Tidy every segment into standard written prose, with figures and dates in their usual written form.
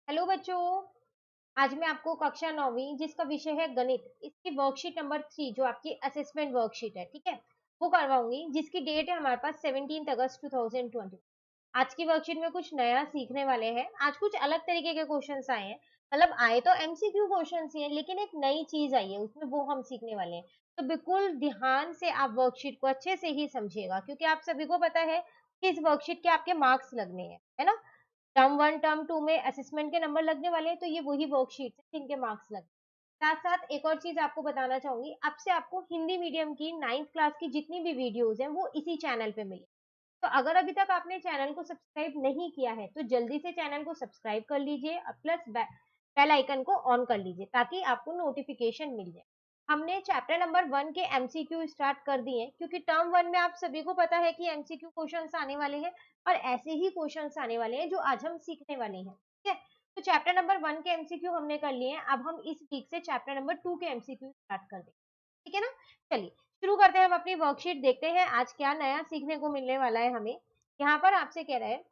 Hello बच्चों। आज मैं आपको कक्षा 9वीं जिसका विषय है गणित, इसकी वर्कशीट नंबर 3 जो आपकी असेसमेंट वर्कशीट है, ठीक है, वो करवाऊंगी, जिसकी डेट है हमारे पास 17 अगस्त 2020। आज की वर्कशीट में कुछ नया सीखने वाले हैं। आज कुछ अलग तरीके के क्वेश्चंस आए हैं। मतलब आए तो एमसीक्यू क्वेश्चंस ही हैं, लेकिन एक नई चीज आई है उसमें, वो हम सीखने वाले हैं। तो बिल्कुल ध्यान से आप वर्कशीट को अच्छे से ही समझिएगा, क्योंकि आप सभी को पता है कि इस वर्कशीट के आपके मार्क्स लगने हैं, है ना। टर्म 1 टर्म 2 में असेसमेंट के नंबर लगने वाले हैं, तो ये वही वर्कशीट है जिनके मार्क्स लगे। साथ साथ एक और चीज आपको बताना चाहूंगी, अब से आपको हिंदी मीडियम की 9th क्लास की जितनी भी वीडियोस हैं वो इसी चैनल पे मिले। तो अगर अभी तक आपने चैनल को सब्सक्राइब नहीं किया है तो जल्दी से चैनल को सब्सक्राइब कर लीजिए और प्लस बेल आइकन को ऑन कर लीजिए ताकि आपको नोटिफिकेशन मिल जाए। हमने चैप्टर नंबर 1 के एमसीक्यू स्टार्ट कर दिए हैं, क्योंकि टर्म 1 में आप सभी को पता है कि एमसीक्यू क्वेश्चंस आने वाले हैं और ऐसे ही क्वेश्चंस आने वाले हैं जो आज हम सीखने वाले हैं, ठीक है। तो चैप्टर नंबर 1 के एमसीक्यू हमने कर लिए हैं। अब हम इस वीक से चैप्टर नंबर 2 के एमसीक्यू स्टार्ट कर देंगे, ठीक है ना। चलिए शुरू करते हैं। हम अपनी वर्कशीट देखते हैं आज क्या नया सीखने को मिलने वाला है हमें। यहाँ पर आपसे कह रहा है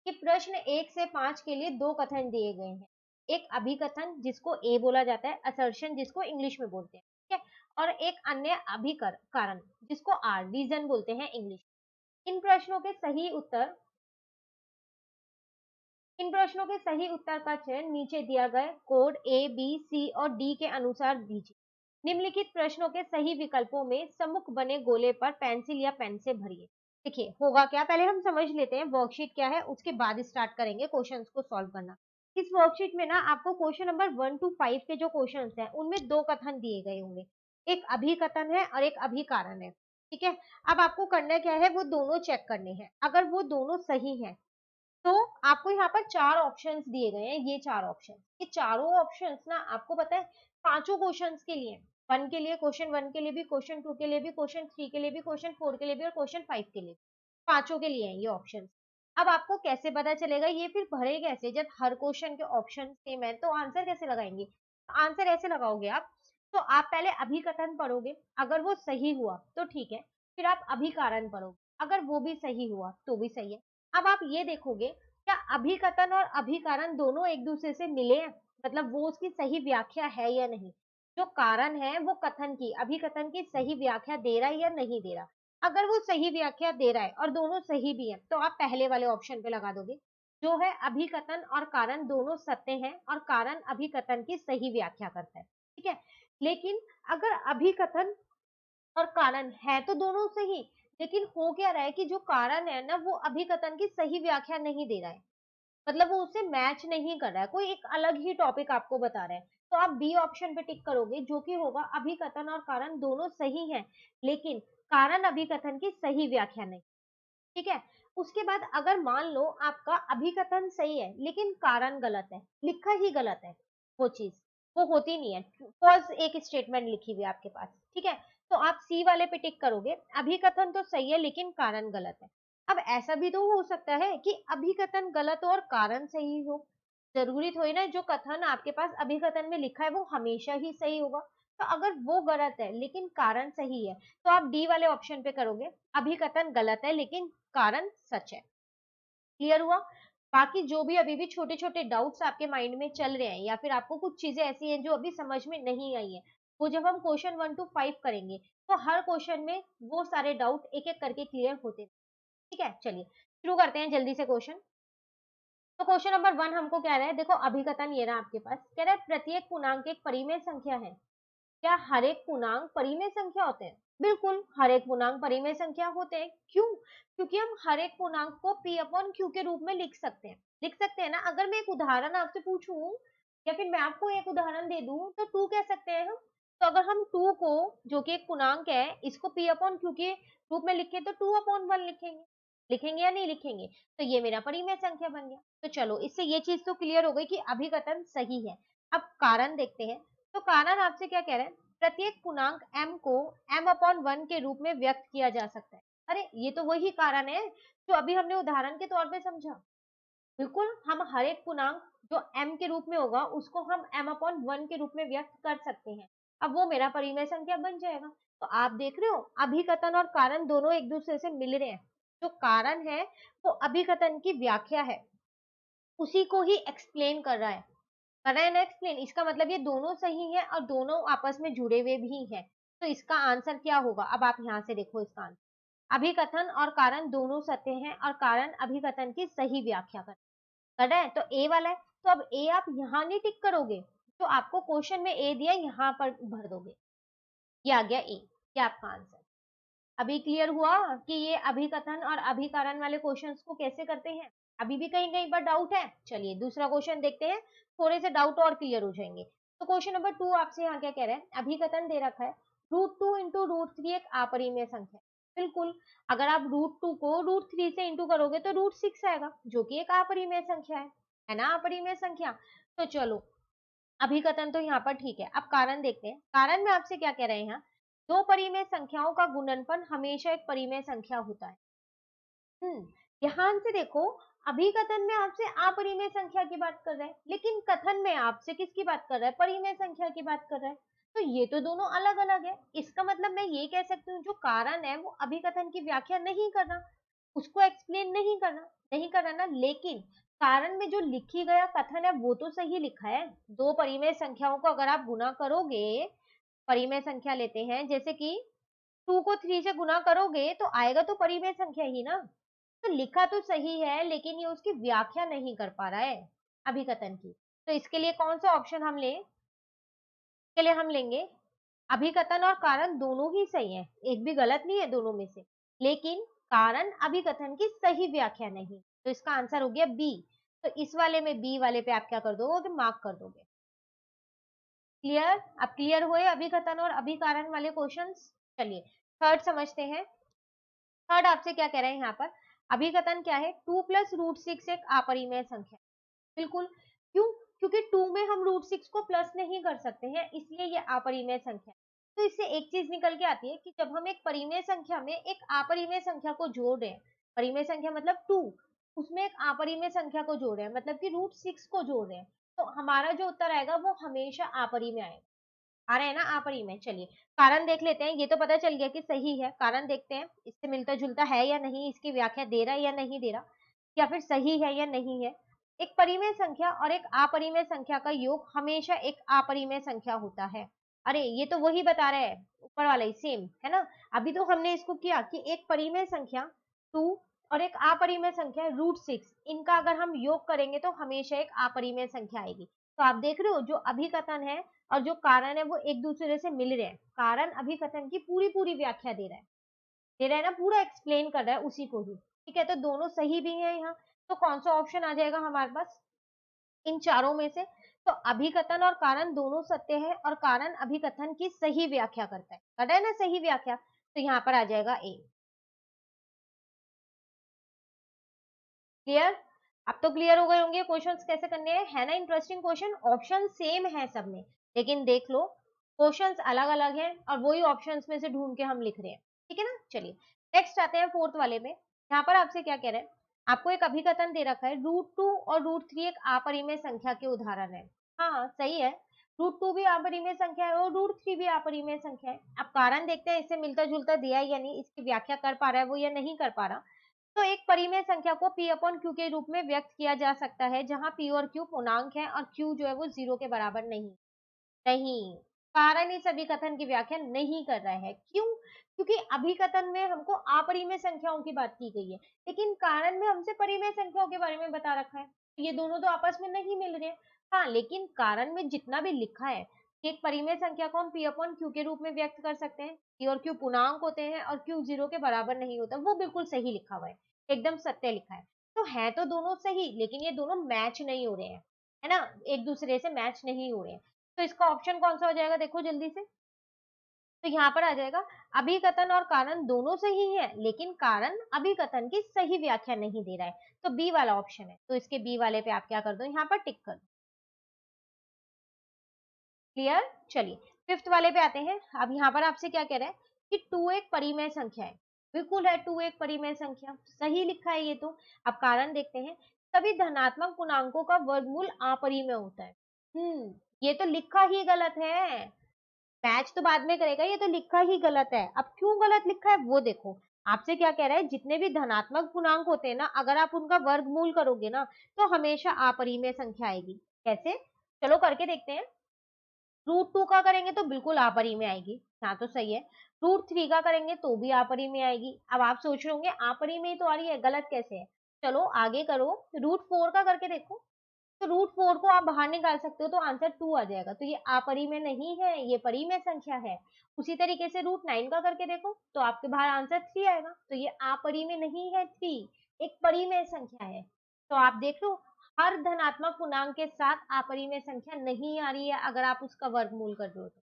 कि प्रश्न 1 से 5 के लिए दो कथन दिए गए हैं। एक अभिकथन जिसको ए बोला जाता है, असर्शन जिसको इंग्लिश में बोलते हैं, ठीक है, और एक अन्य अभिकर कारण जिसको आर रीजन बोलते हैं इंग्लिश। इन प्रश्नों के सही उत्तर इन प्रश्नों के सही उत्तर का चयन नीचे दिया गया कोड ए बी सी और डी के अनुसार दीजिए। निम्नलिखित प्रश्नों के सही विकल्पों में सम्मुख बने गोले पर पेंसिल या पेन से भरिए। देखिए होगा क्या, पहले हम समझ लेते हैं वर्कशीट क्या है, उसके बाद स्टार्ट करेंगे क्वेश्चंस को सॉल्व करना। इस वर्कशीट में ना आपको क्वेश्चन नंबर 1 to 5 के जो क्वेश्चंस हैं उनमें दो कथन दिए गए होंगे। एक अभिकथन है और एक अभिकारण है, ठीक है। अब आपको करना क्या है, वो दोनों चेक करने हैं। अगर वो दोनों सही हैं तो आपको यहाँ पर चार ऑप्शंस दिए गए हैं। ये चार ऑप्शन, ये चारों ऑप्शंस ना आपको पता है पांचों क्वेश्चंस के लिए, वन के लिए, क्वेश्चन 1 के लिए भी, क्वेश्चन 2 के लिए भी, क्वेश्चन 3 के लिए भी, क्वेश्चन 4 के लिए भी और क्वेश्चन 5 के लिए, पांचों के लिए हैं ये ऑप्शन। अब आपको कैसे पता चलेगा, ये फिर भरे कैसे जब हर क्वेश्चन के ऑप्शन सेम है, तो आंसर कैसे लगाएंगे। आंसर ऐसे लगाओगे आप, तो आप पहले अभिकथन पढ़ोगे, अगर वो सही हुआ तो ठीक है, फिर आप अभिकारण पढ़ोगे, अगर वो भी सही हुआ तो भी सही है। अब आप ये देखोगे क्या अभिकथन और अभिकारण दोनों एक दूसरे से मिले हैं, मतलब वो उसकी सही व्याख्या है या नहीं। जो कारण है वो कथन की, अभिकथन की सही व्याख्या दे रहा है या नहीं दे रहा। अगर वो सही व्याख्या दे रहा है और दोनों सही भी है तो आप पहले वाले ऑप्शन पे लगा दोगे, जो है अभिकथन और कारण दोनों सत्य हैं और कारण अभिकथन की सही व्याख्या करता है, ठीक है। लेकिन अगर अभिकथन और कारण है तो दोनों सही, लेकिन हो क्या रहा है कि जो कारण है ना वो अभिकथन की सही व्याख्या नहीं दे रहा है, मतलब वो उससे मैच नहीं कर रहा है, कोई एक अलग ही टॉपिक आपको बता रहा है। तो आप बी ऑप्शन पे टिक करोगे, जो कि होगा अभिकथन और कारण दोनों सही हैं, लेकिन कारण अभिकथन की सही व्याख्या नहीं, ठीक है। उसके बाद अगर मान लो आपका अभिकथन सही है लेकिन कारण गलत है, लिखा ही गलत है, वो चीज वो होती नहीं है, फॉल्स एक स्टेटमेंट लिखी हुई है आपके पास, ठीक है। तो आप सी वाले पे टिक करोगे, अभिकथन तो सही है लेकिन कारण गलत है। अब ऐसा भी तो हो सकता है कि अभिकथन गलत हो और कारण सही हो। जरूरी थोड़ी ना जो कथन आपके पास अभिकथन में लिखा है वो हमेशा ही सही होगा। तो अगर वो गलत है लेकिन कारण सही है तो आप डी वाले ऑप्शन पे करोगे, अभिकथन गलत है लेकिन कारण सच है। क्लियर हुआ। बाकी जो भी अभी भी छोटे छोटे डाउट्स आपके माइंड में चल रहे हैं या फिर आपको कुछ चीजें ऐसी हैं जो अभी समझ में नहीं आई है, वो जब हम क्वेश्चन 1 to 5 करेंगे तो हर क्वेश्चन में वो सारे डाउट एक एक करके क्लियर होते हैं, ठीक है। चलिए शुरू करते हैं जल्दी से क्वेश्चन। तो क्वेश्चन नंबर 1 हमको कह रहा है, देखो अभिकथन ये रहा आपके पास, कह रहा है प्रत्येक पूर्णांक एक परिमेय संख्या है। क्या हर एक पूर्णांक परिमेय संख्या होते हैं? बिल्कुल, हर एक पूर्णांक परिमेय संख्या होते हैं। क्यों? क्योंकि हम हर एक पूर्णांक को p अपॉन q के रूप में लिख सकते हैं ना। अगर मैं एक उदाहरण आपसे पूछूं या फिर मैं आपको एक उदाहरण दे दूं तो 2 कह सकते हैं हम। तो अगर हम 2 को, जो कि एक पूर्णांक है, इसको p अपॉन q के रूप में लिखे तो 2 अपॉन 1 लिखेंगे। लिखेंगे या नहीं लिखेंगे? तो ये मेरा परिमेय संख्या बन गया। तो चलो इससे ये चीज तो क्लियर हो गई कि अभिकथन सही है। अब कारण देखते हैं। तो कारण आपसे क्या कह रहा है, प्रत्येक पूर्णांक m को m अपॉन 1 के रूप में व्यक्त किया जा सकता है। अरे ये तो वही कारण है जो अभी हमने उदाहरण के तौर पे समझा। बिल्कुल, हम हर एक पूर्णांक जो m के रूप में होगा उसको हम m अपॉन 1 के रूप में व्यक्त कर सकते हैं। अब वो मेरा परिमेय संख्या बन जाएगा। तो आप देख रहे हो अभिकथन और कारण दोनों एक दूसरे से मिल रहे हैं। जो कारण है वो अभिकथन की व्याख्या है, उसी को ही एक्सप्लेन कर रहा है ना एक्सप्लेन। इसका मतलब ये दोनों सही है और दोनों आपस में जुड़े हुए भी हैं। तो इसका आंसर क्या होगा? अब आप यहाँ से देखो इसका आंसर। अभिकथन और कारण दोनों सत्य हैं और कारण अभिकथन की सही व्याख्या कर रहा है, तो ए वाला है। तो अब ए आप यहाँ नहीं टिक करोगे, तो आपको क्वेश्चन में ए दिया यहाँ पर भर दोगे। ये आ गया ए, ये आपका आंसर। अभी क्लियर हुआ कि ये अभिकथन और अभिकारण वाले क्वेश्चंस को कैसे करते हैं? अभी भी कहीं कहीं पर डाउट है? चलिए दूसरा क्वेश्चन देखते हैं, थोड़े से डाउट और क्लियर हो जाएंगे। तो क्वेश्चन नंबर 2 आपसे यहाँ क्या कह रहा है? अभिकथन दे रखा है √2 इंटू √3 एक अपरिमेय संख्या है। बिल्कुल, अगर आप √2 को √3 से इंटू करोगे तो √6 आएगा, जो कि एक अपरिमेय संख्या है ना? अपरिमेय संख्या। तो चलो, अभिकथन तो यहाँ पर ठीक है। अब कारण देखते हैं। कारण में आपसे क्या कह रहे हैं यहाँ? दो परिमेय संख्याओं का गुणनफल हमेशा एक परिमेय संख्या होता है। ध्यान से देखो, अभिकथन में आपसे अपरिमेय संख्या की बात कर रहा है, लेकिन कथन में आपसे किसकी बात कर रहा है? परिमेय संख्या की बात कर रहा है। तो ये तो दोनों अलग अलग है। इसका मतलब मैं ये कह सकती हूँ, जो कारण है वो अभिकथन की व्याख्या नहीं करना, उसको एक्सप्लेन नहीं करना ना। लेकिन कारण में जो लिखी गया कथन है वो तो सही लिखा है। दो परिमेय संख्याओं को अगर आप गुना करोगे, परिमेय संख्या लेते हैं, जैसे कि 2 को 3 से गुना करोगे तो आएगा तो परिमेय संख्या ही ना। तो लिखा तो सही है, लेकिन ये उसकी व्याख्या नहीं कर पा रहा है अभिकथन की। तो इसके लिए कौन सा ऑप्शन हम लें? इसके लिए हम लेंगे अभिकथन और कारण दोनों ही सही है, एक भी गलत नहीं है दोनों में से, लेकिन कारण अभिकथन की सही व्याख्या नहीं। तो इसका आंसर हो गया बी। तो इस वाले में, बी वाले पे आप क्या कर दोगे? मार्क कर दोगे। क्लियर? अब क्लियर हुए अभिकथन और अभिकारण वाले क्वेश्चंस। चलिए थर्ड समझते हैं। थर्ड आपसे क्या कह रहे हैं यहाँ पर? अभिकथन क्या है? 2 प्लस √6 एक अपरिमेय संख्या। बिल्कुल। क्यों? क्योंकि 2 में हम √6 को प्लस नहीं कर सकते हैं, इसलिए ये अपरिमेय संख्या है। तो इससे एक चीज निकल के आती है कि जब हम एक परिमेय संख्या में एक अपरिमेय संख्या को जोड़ रहे हैं, परिमेय संख्या मतलब 2, उसमें एक अपरिमेय संख्या को जोड़ रहे हैं, मतलब कि √6 को जोड़ रहे हैं, तो हमारा जो उत्तर आएगा वो हमेशा अपरिमेय आएगा। आ रहा है ना अपरिमेय? चलिए कारण देख लेते हैं। ये तो पता चल गया कि सही है। कारण देखते हैं इससे मिलता जुलता है या नहीं, इसकी व्याख्या दे रहा है या नहीं दे रहा, या फिर सही है या नहीं है। एक परिमेय संख्या और एक अपरिमेय संख्या का योग हमेशा एक अपरिमेय संख्या होता है। अरे ये तो वही बता रहे हैं, ऊपर वाला ही सेम है ना। अभी तो हमने इसको किया कि एक परिमेय संख्या 2 और एक अपरिमेय संख्या √6, इनका अगर हम योग करेंगे तो हमेशा एक अपरिमेय संख्या आएगी। तो आप देख रहे हो, जो अभिकथन है और जो कारण है वो एक दूसरे से मिल रहे हैं। कारण अभिकथन की पूरी पूरी व्याख्या दे रहा है ना, पूरा एक्सप्लेन कर रहा है उसी को ही। ठीक है, तो दोनों सही भी है यहाँ। तो कौन सा ऑप्शन आ जाएगा हमारे पास इन चारों में से? तो अभिकथन और कारण दोनों सत्य है और कारण अभिकथन की सही व्याख्या करता है ना, सही व्याख्या। तो यहाँ पर आ जाएगा ए। क्लियर? अब तो क्लियर हो गए होंगे क्वेश्चंस कैसे करने हैं, है ना इंटरेस्टिंग क्वेश्चन। ऑप्शन सेम है सब में, लेकिन देख लो क्वेश्चंस अलग अलग हैं और वही ऑप्शंस में से ढूंढ के हम लिख रहे हैं। ठीक है ना? चलिए नेक्स्ट आते हैं फोर्थ वाले में। यहाँ पर आपसे क्या कह रहे हैं? आपको एक अभिकथन दे रखा है √2 और √3 एक अपरिमेय संख्या के उदाहरण है। हाँ सही है, √2 भी अपरिमेय संख्या है और √3 भी अपरिमेय संख्या है। अब कारण देखते हैं इससे मिलता जुलता दिया है या नहीं, इसकी व्याख्या कर पा रहा है वो या नहीं कर पा रहा। तो एक परिमेय संख्या को p अपॉन q के रूप में व्यक्त किया जा सकता है, जहां p और q पूर्णांक है और q जो है वो 0 के बराबर नहीं। नहीं, कारण इस अभिकथन की व्याख्या नहीं कर रहा है। क्यों? क्योंकि अभिकथन में हमको अपरिमेय संख्याओं की बात की गई है, लेकिन कारण में हमसे परिमेय संख्याओं के बारे में बता रखा है। ये दोनों तो आपस में नहीं मिल रहे हैं। हाँ, लेकिन कारण में जितना भी लिखा है कि एक परिमेय संख्या को हम p अपॉन q के रूप में व्यक्त कर सकते हैं, p और q पूर्णांक होते हैं और q 0 के बराबर नहीं होता, वो बिल्कुल सही लिखा हुआ है, एकदम सत्य लिखा है। तो है तो दोनों सही, लेकिन ये दोनों मैच नहीं हो रहे हैं, है ना, एक दूसरे से मैच नहीं हो रहे हैं। तो इसका ऑप्शन कौन सा हो जाएगा? देखो जल्दी से। तो यहाँ पर आ जाएगा अभिकथन और कारण दोनों सही है, लेकिन कारण अभिकथन की सही व्याख्या नहीं दे रहा है। तो बी वाला ऑप्शन है, तो इसके बी वाले पे आप क्या कर दो? यहाँ पर टिक कर दो। क्लियर? चलिए फिफ्थ वाले पे आते हैं। अब यहाँ पर आपसे क्या कह रहा है कि 2 एक परिमेय संख्या है। बिल्कुल है, 2 एक परिमेय संख्या, सही लिखा है ये तो। अब कारण देखते हैं, सभी धनात्मक पूर्णांकों का वर्गमूल अपरिमेय होता है। ये तो लिखा ही गलत है। मैच तो बाद में करेगा, ये तो लिखा ही गलत है। अब क्यों गलत लिखा है वो देखो। आपसे क्या कह रहा है, जितने भी धनात्मक पूर्णांक होते हैं ना, अगर आप उनका वर्गमूल करोगे ना, तो हमेशा अपरिमेय संख्या आएगी। कैसे? चलो करके देखते हैं। √2 का करेंगे तो बिल्कुल अपरिमेय आएगी, हाँ तो सही है। √3 का करेंगे तो भी अपरिमेय आएगी। अब आप सोच रहे होंगे अपरिमेय तो आ रही है, गलत कैसे है? चलो आगे करो, √4 का करके देखो। तो √4 को आप बाहर निकाल सकते हो तो आंसर 2 आ जाएगा। तो ये अपरिमेय नहीं है, ये परिमेय संख्या है। उसी तरीके से √9 का करके देखो तो आपके बाहर आंसर 3 आएगा। तो ये अपरिमेय नहीं है 3, एक परिमेय संख्या है। तो आप देख लो, हर धनात्मक पूर्णांक के साथ अपरिमेय संख्या नहीं आ रही है अगर आप उसका वर्गमूल कर रहे हो तो।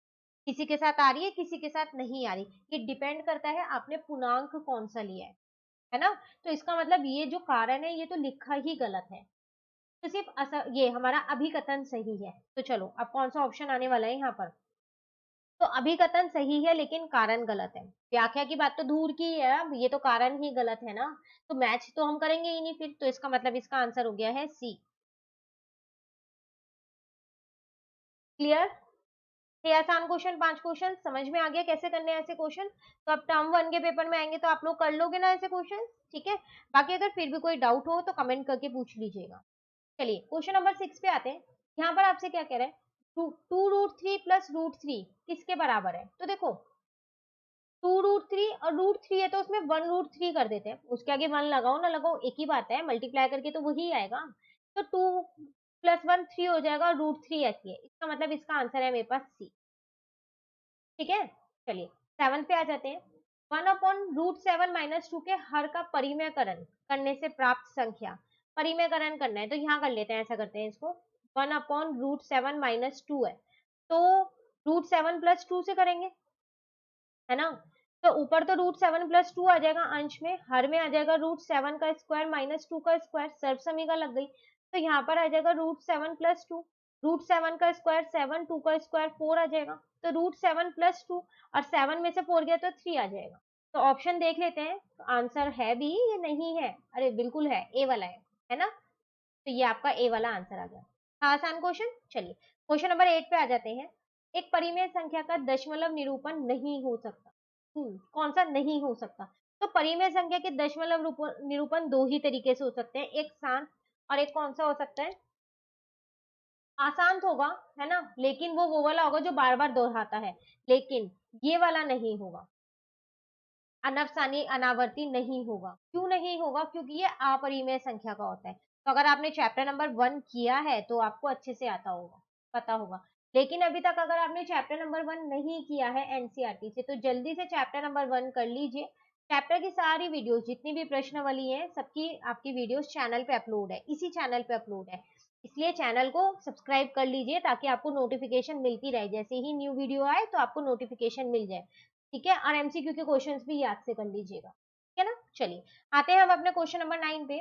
किसी के साथ आ रही है, किसी के साथ नहीं आ रही। ये डिपेंड करता है आपने पूर्णांक कौन सा लिया है ना? तो इसका मतलब ये जो कारण है ये तो लिखा ही गलत है। तो सिर्फ ये हमारा अभिकथन सही है। तो चलो अब कौन सा ऑप्शन आने वाला है यहाँ पर? तो अभिकथन सही है लेकिन कारण गलत है। व्याख्या की बात तो दूर की है, अब ये तो कारण ही गलत है ना। तो मैच तो हम करेंगे ही नहीं फिर, तो इसका मतलब इसका आंसर हो गया है सी। क्लियर? ये आसान क्वेश्चन, 5 क्वेश्चन समझ में आ गया कैसे करने हैं ऐसे क्वेश्चन। तो अब टर्म 1 के पेपर में आएंगे तो आप लोग कर लोगे ना ऐसे क्वेश्चन, ठीक है? बाकी अगर फिर भी कोई डाउट हो तो कमेंट करके पूछ लीजिएगा। चलिए क्वेश्चन नंबर 6 पे आते हैं। यहाँ पर आपसे क्या कह रहा है, 2√3 प्लस √3 किसके बराबर है? तो देखो 2√3 और √3 है तो उसमें 1√3 कर देते हैं, उसके आगे 1 लगाओ ना लगाओ एक ही बात है, मल्टीप्लाई करके तो वही आएगा। तो 2 प्लस 1 3 हो जाएगा, √3 ऐसी है, इसका मतलब इसका आंसर है मेरे पास सी। ठीक है, चलिए 7 पे आ जाते हैं। 1/√7 माइनस 2 के हर का परिमेयकरण करने से प्राप्त संख्या, परिमेयकरण करना है तो यहाँ कर लेते हैं, ऐसा करते हैं इसको। 1/√7 माइनस 2 है तो √7 प्लस 2 से करेंगे, है ना? तो ऊपर तो √7 प्लस 2 आ जाएगा अंश में, हर में आ जाएगा √7 का स्क्वायर माइनस 2 का स्क्वायर, सर्व समीका लग गई। तो यहाँ पर आ जाएगा √7 प्लस 2, √7 का स्क्वायर 7, 2 का स्क्वायर 4 आ जाएगा। तो √7 प्लस 2 और 7 में से 4 गया तो 3 आ जाएगा। तो ऑप्शन देख लेते हैं आंसर है भी या नहीं है। अरे बिल्कुल है, ए वाला है ना? तो ये आपका ए वाला आंसर आ गया। हाँ, आसान क्वेश्चन। चलिए क्वेश्चन नंबर 8 पे आ जाते हैं। एक परिमेय संख्या का दशमलव निरूपण नहीं हो सकता। कौन सा नहीं हो सकता? तो परिमेय संख्या के दशमलव निरूपण दो ही तरीके से हो सकते हैं, एक शांत और एक कौन सा हो सकता है? आसान होगा, है ना? लेकिन वो वाला होगा जो बार बार दोहराता है, लेकिन ये वाला नहीं होगा। अनफसानी अनावर्ती नहीं होगा। क्यों नहीं होगा? क्योंकि ये अपरिमेय संख्या का होता है। तो अगर आपने चैप्टर नंबर 1 किया है तो आपको अच्छे से आता होगा, पता होगा। लेकिन अभी तक अगर आपने चैप्टर नंबर 1 नहीं किया है एनसीईआरटी से तो जल्दी से चैप्टर नंबर 1 कर लीजिए। चैप्टर की सारी वीडियोस जितनी भी प्रश्नावली है सबकी आपकी वीडियोस चैनल पे अपलोड है, इसी चैनल पे अपलोड है। इसलिए चैनल को सब्सक्राइब कर लीजिए ताकि आपको नोटिफिकेशन मिलती रहे, जैसे ही न्यू वीडियो आए तो आपको नोटिफिकेशन मिल जाए। ठीक है, और एमसीक्यू के क्वेश्चंस भी याद से कर लीजिएगा, ठीक है ना? चलिए आते हैं हम अपने क्वेश्चन नंबर 9 पे।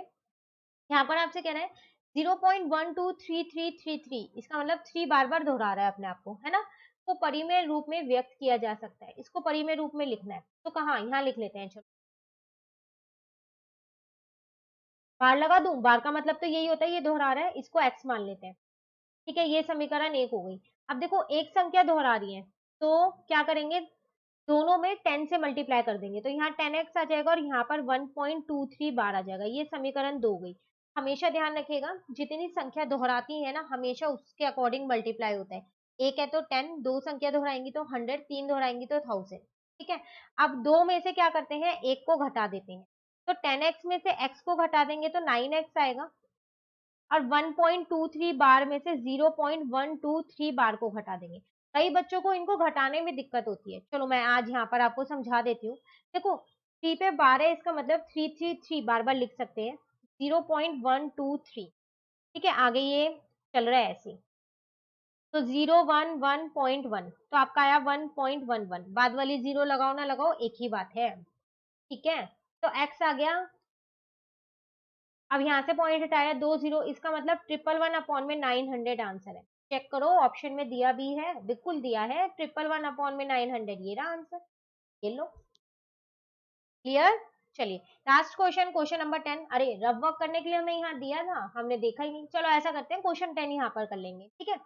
यहाँ पर आपसे कह रहा है 0.123333, इसका मतलब 3 बार बार दोहरा रहा है अपने आप को, है ना? को परिमेय रूप में व्यक्त किया जा सकता है, इसको परिमेय रूप में लिखना है तो कहाँ, यहाँ लिख लेते हैं। चलो बार लगा दूं, बार का मतलब तो यही होता है ये दोहरा रहा है, इसको एक्स मान लेते हैं। ठीक है, ये समीकरण 1 हो गई। अब देखो एक संख्या दोहरा रही है तो क्या करेंगे, दोनों में 10 से मल्टीप्लाई कर देंगे तो यहाँ 10x आ जाएगा और यहाँ पर 1.23 बार आ जाएगा। ये समीकरण 2 गई। हमेशा ध्यान रखिएगा जितनी संख्या दोहराती है ना हमेशा उसके अकॉर्डिंग मल्टीप्लाई होता है। एक है तो 10, दो संख्या दोहराएंगी तो 100, तीन दोहराएंगी तो 1000। ठीक है, अब दो में से क्या करते हैं, एक को घटा देते हैं। तो 10x में से x को घटा देंगे तो 9x आएगा और 1.23 बार में से 0.123 बार को घटा देंगे। कई बच्चों को इनको घटाने में दिक्कत होती है, चलो मैं आज यहाँ पर आपको समझा देती हूँ। देखो 3 पे 12 इसका मतलब 333 बार बार लिख सकते हैं, 0.123। ठीक है, आगे ये चल रहा है ऐसे, तो 011.1 तो आपका आया 1.11, बाद वाली जीरो लगाओ ना लगाओ एक ही बात है। ठीक है, तो x आ गया। अब यहाँ से पॉइंट हटाया, 2 जीरो, इसका मतलब 111/900 आंसर है। चेक करो ऑप्शन में दिया भी है, बिल्कुल दिया है 111/900, ये रहा आंसर, ये लो। क्लियर? चलिए लास्ट क्वेश्चन, क्वेश्चन नंबर 10। अरे रफ वर्क करने के लिए हमें यहाँ दिया था, हमने देखा ही नहीं। चलो ऐसा करते हैं क्वेश्चन 10 यहाँ पर कर लेंगे, ठीक है?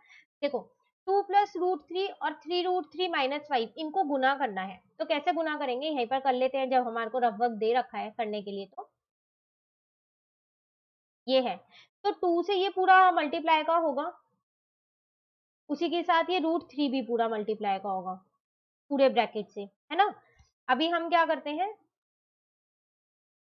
देखो 2 प्लस रूट थ्री और 3 रूट थ्री माइनस 5 इनको गुना करना है। तो कैसे गुना करेंगे, यहीं पर कर लेते हैं जब हमारे को रफ वर्क दे रखा है करने के लिए। तो ये है, तो 2 से ये पूरा मल्टीप्लाई का होगा, उसी के साथ ये रूट थ्री भी पूरा मल्टीप्लाई का होगा पूरे ब्रैकेट से, है ना। अभी हम क्या करते हैं,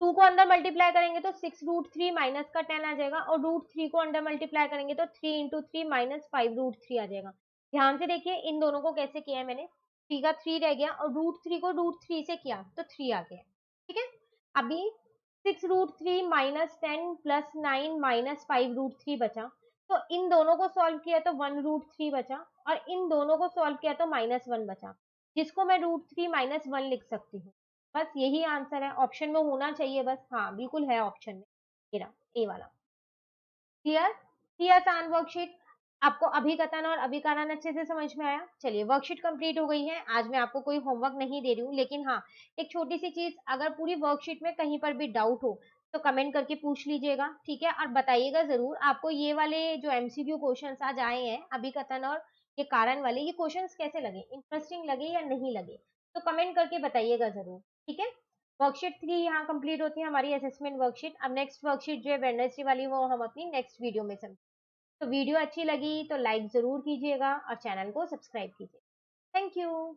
2 को अंदर मल्टीप्लाई करेंगे तो 6 रूट थ्री माइनस का 10 आ जाएगा, और रूट थ्री को अंदर मल्टीप्लाई करेंगे तो 3 into three minus 5 root three आ जाएगा। ध्यान से देखिए इन दोनों को कैसे किया है मैंने, 3 का 3 रह गया और रूट थ्री को रूट थ्री से किया तो 3 आ गया, ठीक है। अभी 6 root three minus 10 plus 9 minus 5 root three बचा, तो इन दोनों को सॉल्व किया तो 1 रूट थ्री बचा, और इन दोनों को सॉल्व किया तो माइनस 1 बचा, जिसको मैं रूट थ्री माइनस 1 लिख सकती हूँ। बस यही आंसर है, ऑप्शन में होना चाहिए बस, हाँ बिल्कुल है ऑप्शन में, मेरा ए वाला। क्लियर, थी आसान वर्कशीट। आपको अभिकथन और अभिकारण अच्छे से समझ में आया। चलिए वर्कशीट कंप्लीट हो गई है, आज मैं आपको कोई होमवर्क नहीं दे रही हूँ, लेकिन हाँ एक छोटी सी चीज, अगर पूरी वर्कशीट में कहीं पर भी डाउट हो तो कमेंट करके पूछ लीजिएगा, ठीक है। और बताइएगा जरूर आपको ये वाले जो एमसीक्यू क्वेश्चंस आज आए हैं अभिकथन और ये कारण वाले, ये क्वेश्चंस कैसे लगे, इंटरेस्टिंग लगे या नहीं लगे, तो कमेंट करके बताइएगा जरूर, ठीक है। वर्कशीट 3 यहाँ कंप्लीट होती है हमारी असेसमेंट वर्कशीट। अब नेक्स्ट वर्कशीट जो है वेडनेसडे वाली, वो हम अपनी नेक्स्ट वीडियो में समझेंगे। तो वीडियो अच्छी लगी तो लाइक जरूर कीजिएगा और चैनल को सब्सक्राइब कीजिए। Thank you.